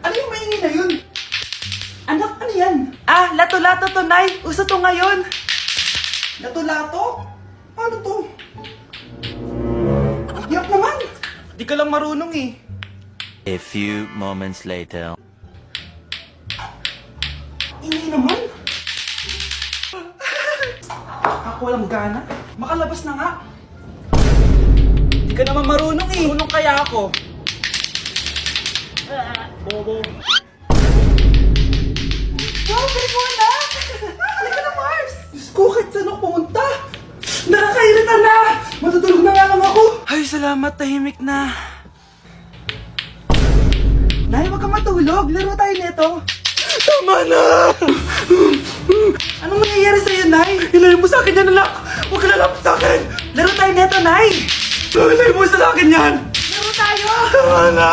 Ano yung maingay na yun? Anak, ano yan? Ah, lato-lato to, Nay. Uso to ngayon. Lato-lato? Ano to? Ang hirap naman. Di ka lang marunong eh. A few moments later. Ingay naman. Ako walang gana. Makalabas na nga. Di ka naman marunong eh. Marunong kaya ako. Bobo. Wow, galing mo na! Halika na, Mars! Diyos ko, kahit saan ako pumunta! Nakakairita na! Matutulog na nga lang ako! Ay, salamat, tahimik na. Nay, wag kang matulog. Laro tayo nito. Tama na! Anong nangyayari sa'yo, Nay? Ilayo mo sa akin yan, anak! Huwag ka lalapit sa akin! Laro tayo nito, Nay! Ilayo mo sa akin yan! Laro tayo! Tama na!